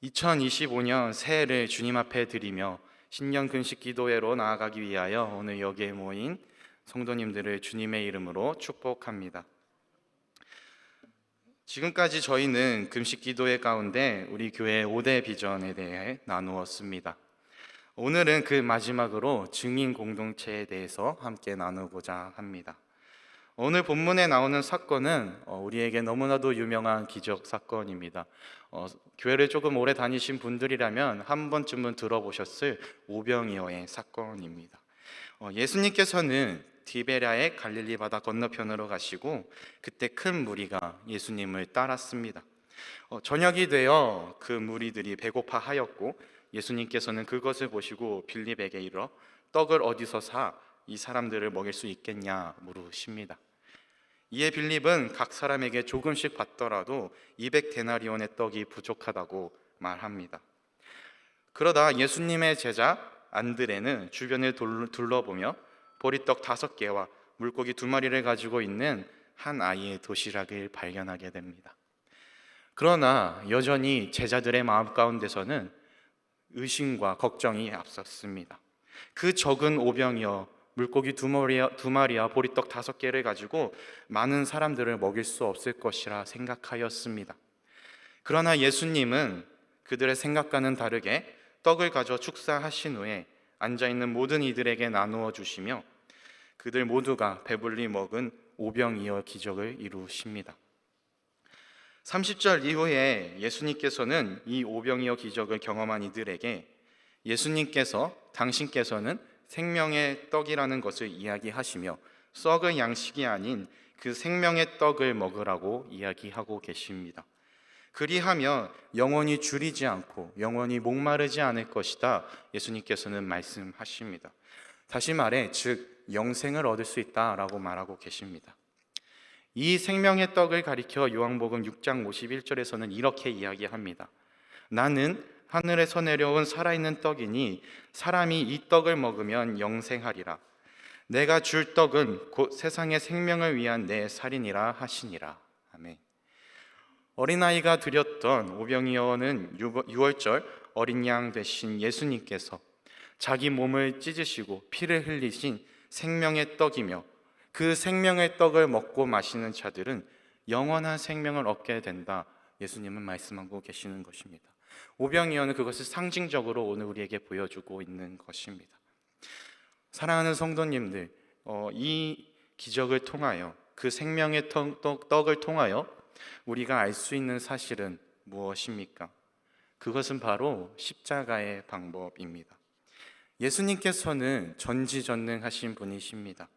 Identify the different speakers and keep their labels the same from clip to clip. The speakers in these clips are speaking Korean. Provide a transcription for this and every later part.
Speaker 1: 2025년 새해를 주님 앞에 드리며 신년 금식 기도회로 나아가기 위하여 오늘 여기에 모인 성도님들을 주님의 이름으로 축복합니다. 지금까지 저희는 금식 기도회 가운데 우리 교회 5대 비전에 대해 나누었습니다. 오늘은 그 마지막으로 증인 공동체에 대해서 함께 나누고자 합니다. 오늘 본문에 나오는 사건은 우리에게 너무나도 유명한 기적 사건입니다. 교회를 조금 오래 다니신 분들이라면 한 번쯤은 들어보셨을 오병이어의 사건입니다. 예수님께서는 디베랴의 갈릴리 바다 건너편으로 가시고 그때 큰 무리가 예수님을 따랐습니다. 저녁이 되어 그 무리들이 배고파하였고 예수님께서는 그것을 보시고 빌립에게 이르러 떡을 어디서 사 이 사람들을 먹일 수 있겠냐 물으십니다. 이에 빌립은 각 사람에게 조금씩 받더라도 200데나리온의 떡이 부족하다고 말합니다. 그러다 예수님의 제자 안드레는 주변을 둘러보며 보리떡 5개와 물고기 2마리를 가지고 있는 한 아이의 도시락을 발견하게 됩니다. 그러나 여전히 제자들의 마음 가운데서는 의심과 걱정이 앞섰습니다. 그 적은 오병이어 물고기 2마리와 보리떡 5개를 가지고 많은 사람들을 먹일 수 없을 것이라 생각하였습니다. 그러나 예수님은 그들의 생각과는 다르게 떡을 가져 축사하신 후에 앉아있는 모든 이들에게 나누어 주시며 그들 모두가 배불리 먹은 오병이어 기적을 이루십니다. 30절 이후에 예수님께서는 이 오병이어 기적을 경험한 이들에게 예수님께서 당신께서는 생명의 떡이라는 것을 이야기하시며 썩은 양식이 아닌 그 생명의 떡을 먹으라고 이야기하고 계십니다. 그리하면 영원히 줄이지 않고 영원히 목마르지 않을 것이다 예수님께서는 말씀하십니다. 다시 말해 즉 영생을 얻을 수 있다라고 말하고 계십니다. 이 생명의 떡을 가리켜 요한복음 6장 51절에서는 이렇게 이야기합니다. 나는 하늘에서 내려온 살아있는 떡이니 사람이 이 떡을 먹으면 영생하리라. 내가 줄 떡은 곧 세상의 생명을 위한 내 살이니라 하시니라. 아멘. 어린아이가 드렸던 오병이어는 6월절 어린 양 되신 예수님께서 자기 몸을 찢으시고 피를 흘리신 생명의 떡이며 그 생명의 떡을 먹고 마시는 자들은 영원한 생명을 얻게 된다 예수님은 말씀하고 계시는 것입니다. 오병이어는 그것을 상징적으로 오늘 우리에게 보여주고 있는 것입니다. 사랑하는 성도님들, 이 기적을 통하여 그 생명의 떡을 통하여 우리가 알 수 있는 사실은 무엇입니까? 그것은 바로 십자가의 방법입니다. 예수님께서는 전지전능하신 분이십니다.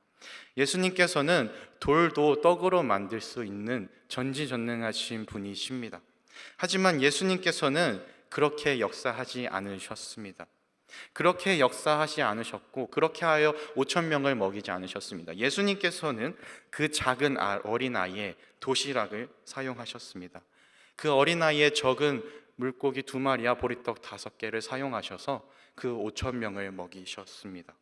Speaker 1: 예수님께서는 돌도 떡으로 만들 수 있는 전지전능하신 분이십니다. 하지만 예수님께서는 그렇게 역사하지 않으셨습니다. 그렇게 역사하지 않으셨고 그렇게 하여 5천 명을 먹이지 않으셨습니다. 예수님께서는 그 작은 어린아이의 도시락을 사용하셨습니다. 그 어린아이의 적은 물고기 2마리와 보리떡 5개를 사용하셔서 그 5천 명을 먹이셨습니다.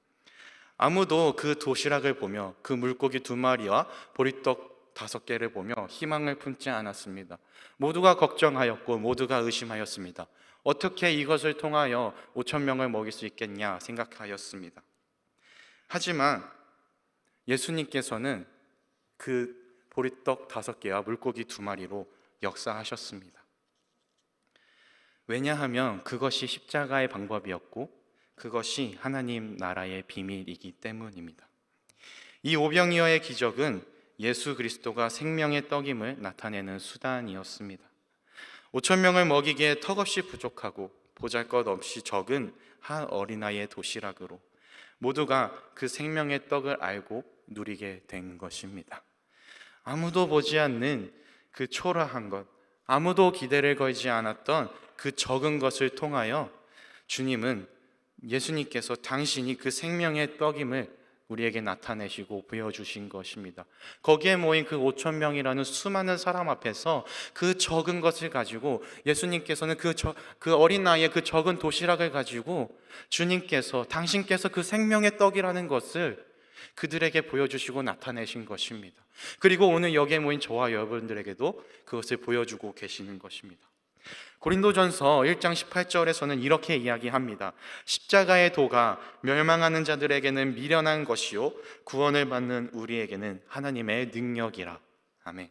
Speaker 1: 아무도 그 도시락을 보며 그 물고기 2마리와 보리떡 5개를 보며 희망을 품지 않았습니다. 모두가 걱정하였고 모두가 의심하였습니다. 어떻게 이것을 통하여 5천 명을 먹일 수 있겠냐 생각하였습니다. 하지만 예수님께서는 그 보리떡 5개와 물고기 2마리로 역사하셨습니다. 왜냐하면 그것이 십자가의 방법이었고 그것이 하나님 나라의 비밀이기 때문입니다. 이 오병이어의 기적은 예수 그리스도가 생명의 떡임을 나타내는 수단이었습니다. 5천 명을 먹이기에 턱없이 부족하고 보잘것없이 적은 한 어린아이의 도시락으로 모두가 그 생명의 떡을 알고 누리게 된 것입니다. 아무도 보지 않는 그 초라한 것, 아무도 기대를 걸지 않았던 그 적은 것을 통하여 예수님께서 당신이 그 생명의 떡임을 우리에게 나타내시고 보여주신 것입니다. 거기에 모인 그 5천 명이라는 수많은 사람 앞에서 그 적은 것을 가지고 예수님께서는 그 어린아이의 그 적은 도시락을 가지고 당신께서 그 생명의 떡이라는 것을 그들에게 보여주시고 나타내신 것입니다. 그리고 오늘 여기에 모인 저와 여러분들에게도 그것을 보여주고 계시는 것입니다. 고린도전서 1장 18절에서는 이렇게 이야기합니다. 십자가의 도가 멸망하는 자들에게는 미련한 것이요 구원을 받는 우리에게는 하나님의 능력이라. 아멘.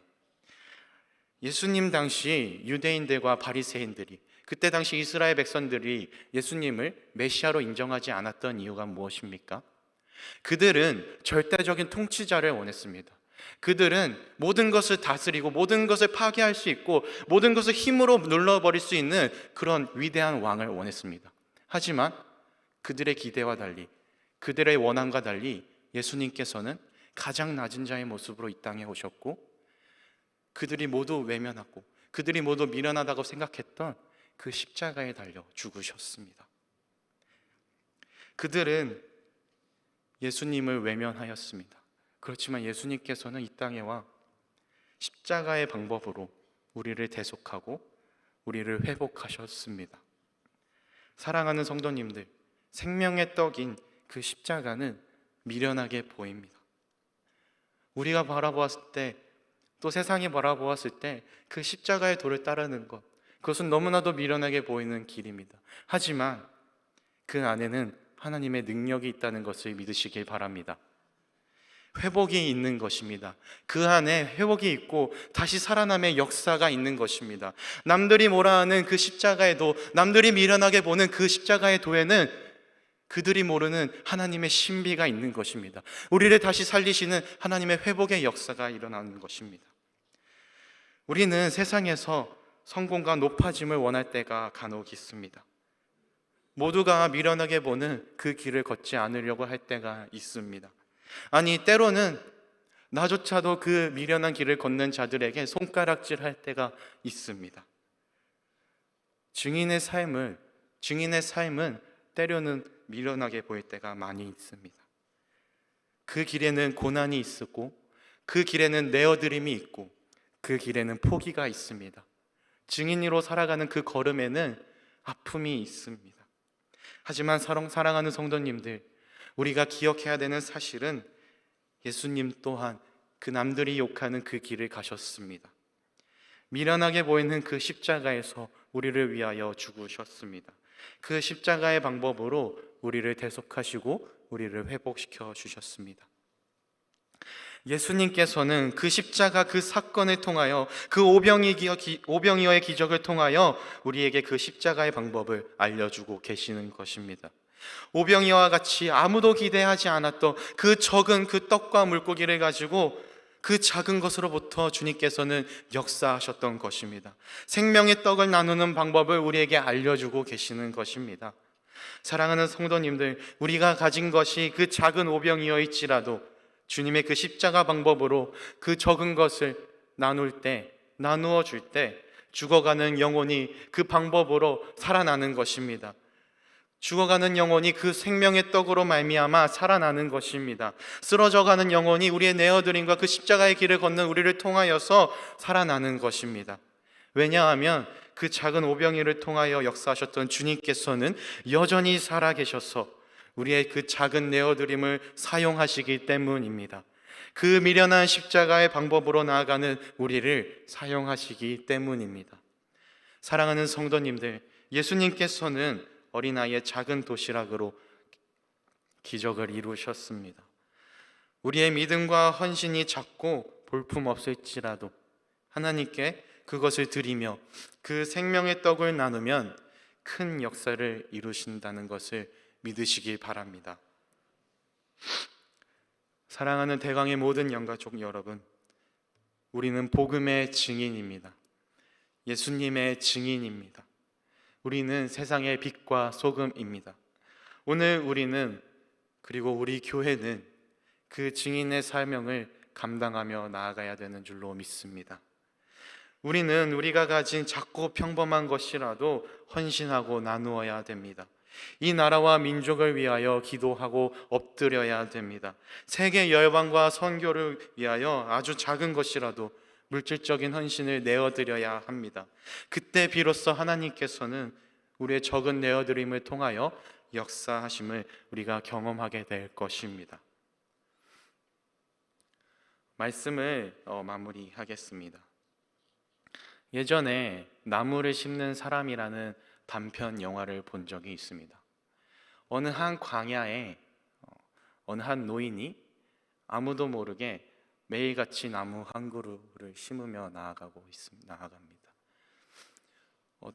Speaker 1: 예수님 당시 유대인들과 바리새인들이, 그때 당시 이스라엘 백성들이 예수님을 메시아로 인정하지 않았던 이유가 무엇입니까? 그들은 절대적인 통치자를 원했습니다. 그들은 모든 것을 다스리고 모든 것을 파괴할 수 있고 모든 것을 힘으로 눌러버릴 수 있는 그런 위대한 왕을 원했습니다. 하지만 그들의 기대와 달리, 그들의 원함과 달리 예수님께서는 가장 낮은 자의 모습으로 이 땅에 오셨고, 그들이 모두 외면하고 그들이 모두 미련하다고 생각했던 그 십자가에 달려 죽으셨습니다. 그들은 예수님을 외면하였습니다. 그렇지만 예수님께서는 이 땅에 와 십자가의 방법으로 우리를 대속하고 우리를 회복하셨습니다. 사랑하는 성도님들, 생명의 떡인 그 십자가는 미련하게 보입니다. 우리가 바라보았을 때, 또 세상이 바라보았을 때 그 십자가의 도를 따르는 것, 그것은 너무나도 미련하게 보이는 길입니다. 하지만 그 안에는 하나님의 능력이 있다는 것을 믿으시길 바랍니다. 회복이 있는 것입니다. 그 안에 회복이 있고 다시 살아남의 역사가 있는 것입니다. 남들이 뭐라 하는 그 십자가의 도, 남들이 미련하게 보는 그 십자가의 도에는 그들이 모르는 하나님의 신비가 있는 것입니다. 우리를 다시 살리시는 하나님의 회복의 역사가 일어나는 것입니다. 우리는 세상에서 성공과 높아짐을 원할 때가 간혹 있습니다. 모두가 미련하게 보는 그 길을 걷지 않으려고 할 때가 있습니다. 아니, 때로는 나조차도 그 미련한 길을 걷는 자들에게 손가락질할 때가 있습니다. 증인의 삶은 때로는 미련하게 보일 때가 많이 있습니다. 그 길에는 고난이 있었고, 그 길에는 내어드림이 있고, 그 길에는 포기가 있습니다. 증인으로 살아가는 그 걸음에는 아픔이 있습니다. 하지만 사랑하는 성도님들, 우리가 기억해야 되는 사실은 예수님 또한 그 남들이 욕하는 그 길을 가셨습니다. 미련하게 보이는 그 십자가에서 우리를 위하여 죽으셨습니다. 그 십자가의 방법으로 우리를 대속하시고 우리를 회복시켜 주셨습니다. 예수님께서는 그 십자가 그 사건을 통하여, 그 오병이어의 기적을 통하여 우리에게 그 십자가의 방법을 알려주고 계시는 것입니다. 오병이어와 같이 아무도 기대하지 않았던 그 적은 그 떡과 물고기를 가지고 그 작은 것으로부터 주님께서는 역사하셨던 것입니다. 생명의 떡을 나누는 방법을 우리에게 알려주고 계시는 것입니다. 사랑하는 성도님들, 우리가 가진 것이 그 작은 오병이어일지라도 주님의 그 십자가 방법으로 그 적은 것을 나누어 줄 때 죽어가는 영혼이 그 방법으로 살아나는 것입니다. 죽어가는 영혼이 그 생명의 떡으로 말미암아 살아나는 것입니다. 쓰러져가는 영혼이 우리의 내어드림과 그 십자가의 길을 걷는 우리를 통하여서 살아나는 것입니다. 왜냐하면 그 작은 오병이를 통하여 역사하셨던 주님께서는 여전히 살아계셔서 우리의 그 작은 내어드림을 사용하시기 때문입니다. 그 미련한 십자가의 방법으로 나아가는 우리를 사용하시기 때문입니다. 사랑하는 성도님들, 예수님께서는 어린아이의 작은 도시락으로 기적을 이루셨습니다. 우리의 믿음과 헌신이 작고 볼품없을지라도 하나님께 그것을 드리며 그 생명의 떡을 나누면 큰 역사를 이루신다는 것을 믿으시길 바랍니다. 사랑하는 대강의 모든 영가족 여러분, 우리는 복음의 증인입니다. 예수님의 증인입니다. 우리는 세상의 빛과 소금입니다. 오늘 우리는, 그리고 우리 교회는 그 증인의 사명을 감당하며 나아가야 되는 줄로 믿습니다. 우리는 우리가 가진 작고 평범한 것이라도 헌신하고 나누어야 됩니다. 이 나라와 민족을 위하여 기도하고 엎드려야 됩니다. 세계 열방과 선교를 위하여 아주 작은 것이라도 물질적인 헌신을 내어드려야 합니다. 그때 비로소 하나님께서는 우리의 적은 내어드림을 통하여 역사하심을 우리가 경험하게 될 것입니다. 말씀을 마무리하겠습니다. 예전에 나무를 심는 사람이라는 단편 영화를 본 적이 있습니다. 어느 한 광야에 어느 한 노인이 아무도 모르게 매일같이 나무 한 그루를 심으며 나아갑니다.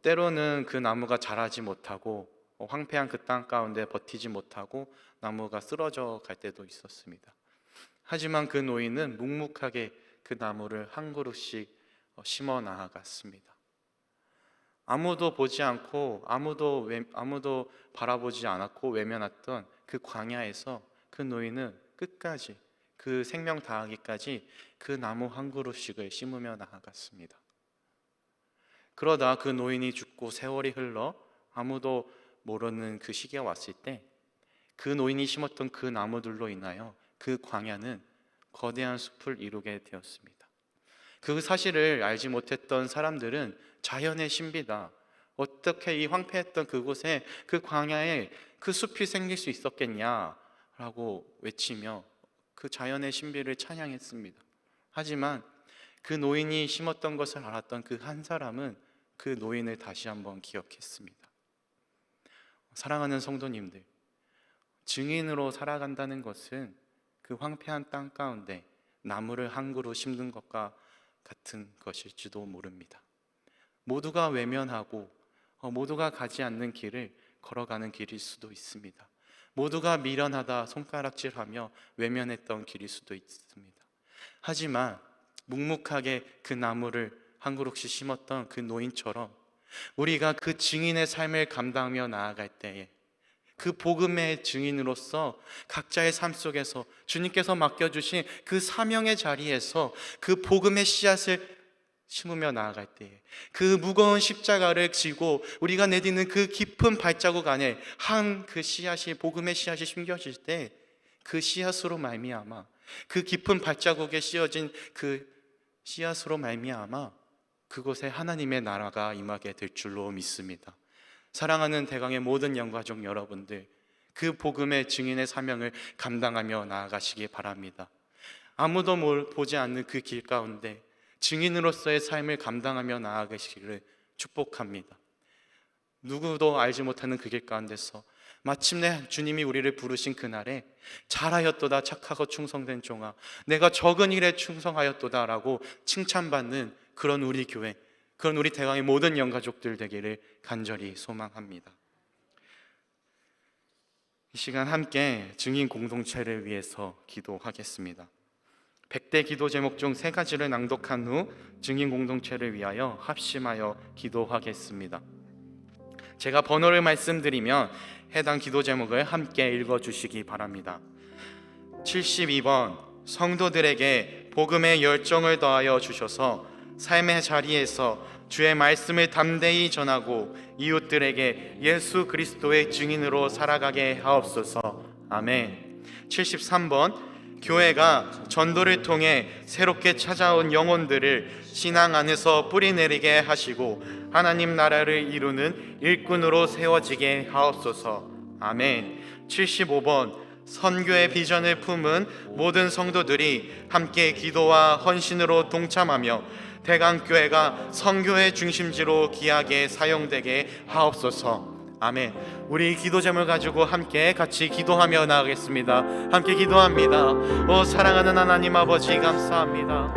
Speaker 1: 때로는 그 나무가 자라지 못하고 황폐한 그 땅 가운데 버티지 못하고 나무가 쓰러져 갈 때도 있었습니다. 하지만 그 노인은 묵묵하게 그 나무를 한 그루씩 심어 나아갔습니다. 아무도 보지 않고 아무도 바라보지 않았고 외면했던 그 광야에서 그 노인은 끝까지 그 생명 다하기까지 그 나무 한 그루씩을 심으며 나아갔습니다. 그러다 그 노인이 죽고 세월이 흘러 아무도 모르는 그 시기가 왔을 때 그 노인이 심었던 그 나무들로 인하여 그 광야는 거대한 숲을 이루게 되었습니다. 그 사실을 알지 못했던 사람들은 자연의 신비다, 어떻게 이 황폐했던 그곳에 그 광야에 그 숲이 생길 수 있었겠냐라고 외치며 그 자연의 신비를 찬양했습니다. 하지만 그 노인이 심었던 것을 알았던 그 한 사람은 그 노인을 다시 한번 기억했습니다. 사랑하는 성도님들, 증인으로 살아간다는 것은 그 황폐한 땅 가운데 나무를 한 그루 심는 것과 같은 것일지도 모릅니다. 모두가 외면하고 모두가 가지 않는 길을 걸어가는 길일 수도 있습니다. 모두가 미련하다 손가락질하며 외면했던 길일 수도 있습니다. 하지만 묵묵하게 그 나무를 한 그루씩 심었던 그 노인처럼 우리가 그 증인의 삶을 감당하며 나아갈 때에 그 복음의 증인으로서 각자의 삶 속에서 주님께서 맡겨주신 그 사명의 자리에서 그 복음의 씨앗을 심으며 나아갈 때에 그 무거운 십자가를 지고 우리가 내딛는 그 깊은 발자국 안에 한 그 씨앗이 복음의 씨앗이 심겨질 때 그 씨앗으로 말미암아 그 깊은 발자국에 씌어진 그 씨앗으로 말미암아 그곳에 하나님의 나라가 임하게 될 줄로 믿습니다. 사랑하는 대강의 모든 영가족 여러분들, 그 복음의 증인의 사명을 감당하며 나아가시기 바랍니다. 아무도 보지 않는 그 길 가운데 증인으로서의 삶을 감당하며 나아가시기를 축복합니다. 누구도 알지 못하는 그 길 가운데서 마침내 주님이 우리를 부르신 그날에 잘하였도다 착하고 충성된 종아, 내가 적은 일에 충성하였도다 라고 칭찬받는 그런 우리 교회, 그런 우리 대강의 모든 영가족들 되기를 간절히 소망합니다. 이 시간 함께 증인 공동체를 위해서 기도하겠습니다. 100대 기도 제목 중 3가지를 낭독한 후 증인 공동체를 위하여 합심하여 기도하겠습니다. 제가 번호를 말씀드리면 해당 기도 제목을 함께 읽어주시기 바랍니다. 72번, 성도들에게 복음의 열정을 더하여 주셔서 삶의 자리에서 주의 말씀을 담대히 전하고 이웃들에게 예수 그리스도의 증인으로 살아가게 하옵소서. 아멘. 73번, 교회가 전도를 통해 새롭게 찾아온 영혼들을 신앙 안에서 뿌리내리게 하시고 하나님 나라를 이루는 일꾼으로 세워지게 하옵소서. 아멘. 75번, 선교의 비전을 품은 모든 성도들이 함께 기도와 헌신으로 동참하며 대강교회가 선교의 중심지로 귀하게 사용되게 하옵소서. 아멘. 우리 기도 제목을 가지고 함께 같이 기도하며 나가겠습니다. 함께 기도합니다. 사랑하는 하나님 아버지, 감사합니다.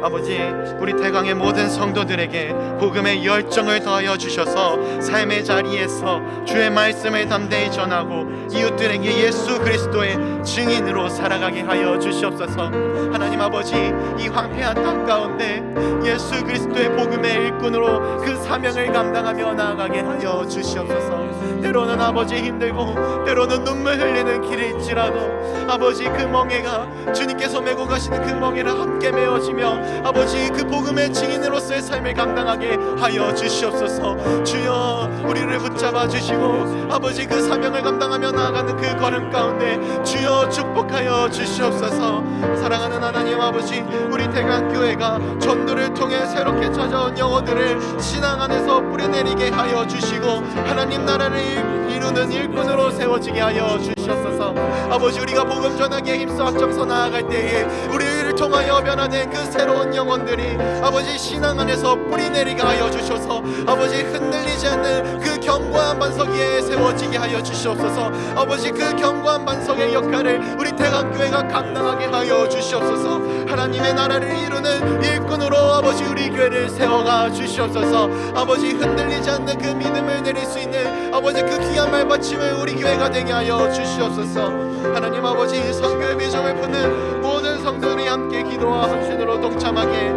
Speaker 1: 아버지, 우리 대강의 모든 성도들에게 복음의 열정을 더하여 주셔서 삶의 자리에서 주의 말씀을 담대히 전하고 이웃들에게 예수 그리스도의 증인으로 살아가게 하여 주시옵소서. 하나님 아버지, 이 황폐한 땅 가운데 예수 그리스도의 복음의 일꾼으로 그 사명을 감당하며 나아가게 하여 주시옵소서. 때로는 아버지 힘들고 때로는 눈물 흘리는 길일지라도 아버지, 그 멍에가 주님께서 메고 가시는 그 멍에를 함께 메어지며 아버지, 그 복음의 증인으로서의 삶을 감당하게 하여 주시옵소서. 주여, 우리를 붙잡아 주시고 아버지, 그 사명을 감당하며 나아가는 그 걸음 가운데 주여 축복하여 주시옵소서. 사랑하는 하나님 아버지, 우리 대강교회가 전도를 통해 새롭게 찾아온 영혼들을 신앙 안에서 뿌리내리게 하여 주시고 하나님 나라를 이루는 일꾼으로 세워지게 하여 주시옵소서. 아버지, 우리가 복음 전하기에 힘써 앞장서 나아갈 때에 우리를
Speaker 2: 우리를 통하여 변화된 그 새로운 영혼들이 아버지 신앙 안에서 뿌리 내리게 하여 주셔서 아버지 흔들리지 않는 그 견고한 반석 위에 세워지게 하여 주시옵소서. 아버지 그 견고한 반석의 역할을 우리 대강교회가 감당하게 하여 주시옵소서. 하나님의 나라를 이루는 일꾼으로 아버지 우리 교회를 세워가 주시옵소서. 아버지 흔들리지 않는 그 믿음을 내릴 수 있는 아버지 그 귀한 말받침을 우리 교회가 되게 하여 주시옵소서. 하나님 아버지 선교의 비전을 푸는 모든 성도들이 함께 기도와 헌신으로 동참하게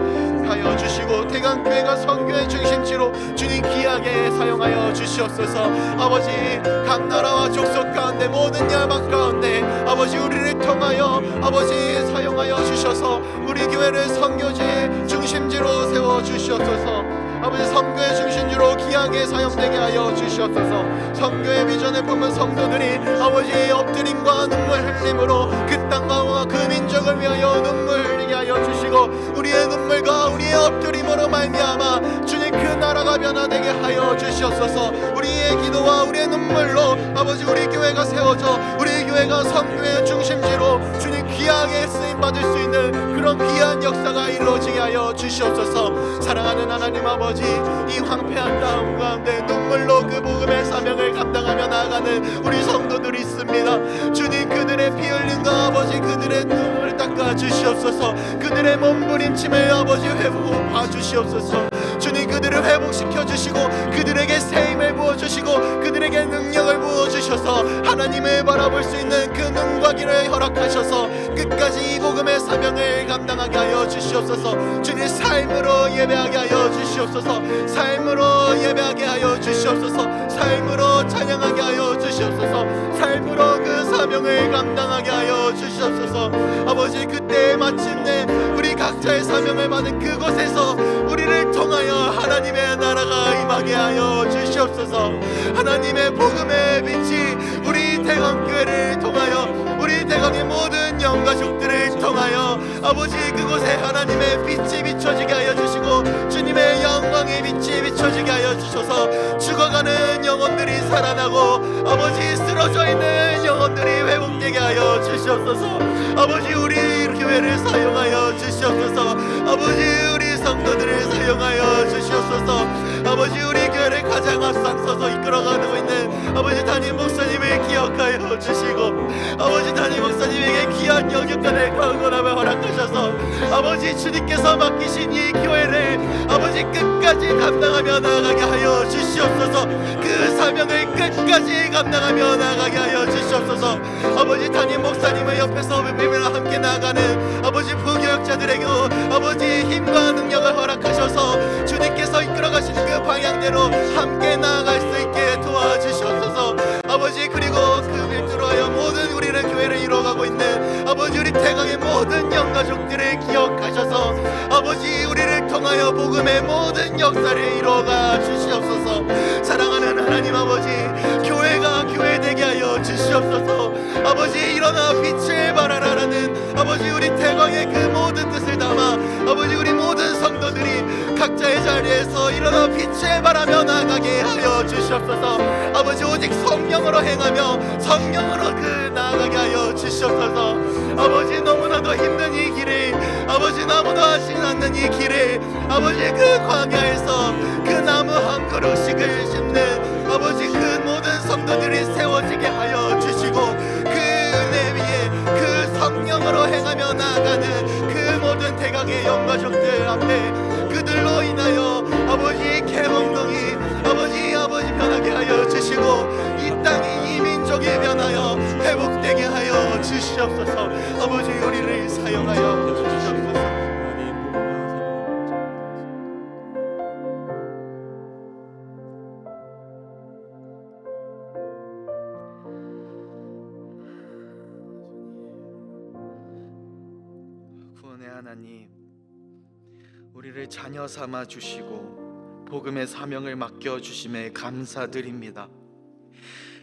Speaker 2: 하여 주시고 대강교회가 선교의 중심지로 주님 귀하게 사용하여 주시옵소서. 아버지 각 나라와 족속 가운데 모든 열방 가운데 아버지 우리를 통하여 아버지 사용하여 주셔서 우리 교회를 선교지의 중심지로 세워 주시옵소서. 아버지 선교의 중심지로 귀하게 사용되게 하여 주시옵소서. 선교의 비전을 품은 성도들이 아버지의 엎드림과 눈물 흘림으로 그 땅과 그 민족을 위하여 눈물 흘리게 하여 주시고 우리의 눈물과 우리의 엎드림으로 말미암아 주님 그 나라가 변화되게 하여 주시옵소서. 우리의 기도와 우리의 눈물로 아버지 우리 교회가 세워져 우리 교회가 선교의 중심지로 주님 귀하게 쓰임받을 수 있는 그런 귀한 역사가 이루어지게 하여 주시옵소서. 사랑하는 하나님 아버지 이 황폐한 땅 가운데 눈물로 그 복음의 사명을 감당하며 나아가는 우리 성도들이 있습니다. 주님 그들의 피 흘림과 아버지 그들의 눈물을 닦아 주시옵소서. 그들의 몸부림침을 아버지 회복해 주시옵소서. 주님 그들을 회복시켜 주시고 그들에게 새 힘을 부어주시고 그들에게 능력을 부어주셔서 하나님을 바라볼 수 있는 그 눈과 귀를 허락하셔서 끝까지 이 복음의 사명을 감당하게 하여 주시옵소서. 주님 삶으로 예배하게 하여 주시옵소서. 삶으로 예배하게 하여 주시옵소서. 삶으로 찬양하게 하여 주시옵소서. 삶으로 그 사명을 감당하게 하여 주시옵소서. 아버지 그때 마침내 우리 각자의 사명을 받은 그곳에서 우리를 통하여 하나님의 나라가 임하게 하여 주시옵소서. 하나님의 복음의 빛이 우리 대강교회를 통하여 우리 대강의 모든 영가족들을 통하여 아버지 그곳에 하나님의 빛이 비춰지게 하여 주시고 주님의 영광의 빛이 비춰지게 하여 주셔서 죽어가는 영혼들이 살아나고 아버지 쓰러져 있는 영혼들이 회복되게 하여 주시옵소서. 아버지 우리 교회를 사용하여 주시옵소서. 아버지 우리 성도들을 사용하여 주시옵소서. 아버지 우리 교회를 가장 앞장서서 이끌어가고 있는 아버지 담임 목사님을 기억하여 주시고 아버지 담임 목사님에게 귀한 영역간을 강건함을 허락하셔서 아버지 주님께서 맡기신 이 교회를 아버지 끝까지 감당하며 나아가게 하여 주시옵소서. 그 사명을 끝까지 감당하며 나아가게 하여 주시옵소서. 아버지 담임 목사님의 옆에서 매매로 함께 나아가는 아버지 부교역자들에게 아버지 힘과 능력을 허락하셔서 주님께서 이끌어가시는 그 방향대로 함께 나아갈 수 있게 도와주시옵소서. 아버지 그리고 그 밀도로 하여 모든 우리를 교회를 이루어가고 있는 아버지 우리 대강의 모든 영가족들을 기억하셔서 아버지 우리를 통하여 복음의 모든 역사를 이루어가 주시옵소서. 사랑하는 하나님 아버지 교회가 교회되게 하여 주시옵소서. 아버지 일어나 빛을 발하라라는 아버지 우리 대강의 그 모든 뜻을 담아 아버지 우리 모든 성도들이 각자의 자리에서 일어나 빛을 발하며 나아가게 하여 주시옵소서. 아버지 오직 성령으로 행하며 성령으로 그 나아가게 하여 주시옵소서. 아버지 너무나도 힘든 이 길을 아버지 너무도 하시지 않는 이 길을 아버지 그 광야에서 그 나무 한 그루씩을 심는 아버지 그 모든 성도들이 세워지게 하여 주시고 그 은혜 위에 그 성령으로 행하며 나아가는 그 모든 대강의 영가족들 앞에 그들로 인하여 아버지 개몽동이 아버지 변하게 하여 주시고 이 땅이 이 민족이 변하여 회복되게 하여 주시옵소서. 아버지 우리를 사용하여 주시옵소서.
Speaker 1: 구원의 하나님, 우리를 자녀 삼아 주시고 복음의 사명을 맡겨 주심에 감사드립니다.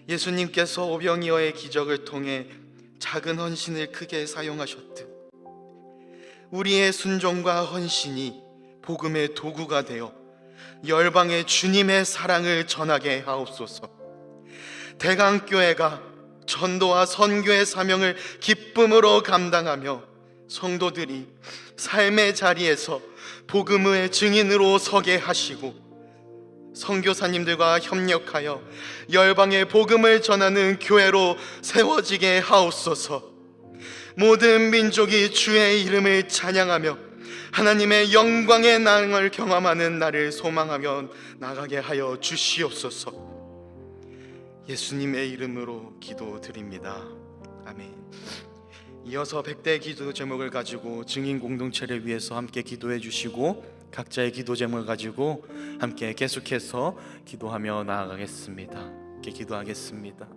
Speaker 1: 예수님께서 오병이어의 기적을 통해 작은 헌신을 크게 사용하셨듯 우리의 순종과 헌신이 복음의 도구가 되어 열방에 주님의 사랑을 전하게 하옵소서. 대강교회가 전도와 선교의 사명을 기쁨으로 감당하며
Speaker 2: 성도들이 삶의 자리에서 복음의 증인으로 서게 하시고 선교사님들과 협력하여 열방의 복음을 전하는 교회로 세워지게 하옵소서. 모든 민족이 주의 이름을 찬양하며 하나님의 영광의 낭을 경험하는 날을 소망하며 나가게 하여 주시옵소서. 예수님의 이름으로 기도드립니다. 아멘. 이어서 100대 기도 제목을 가지고 증인 공동체를 위해서 함께 기도해 주시고 각자의 기도 제목을 가지고 함께 계속해서 기도하며 나아가겠습니다. 함께 기도하겠습니다.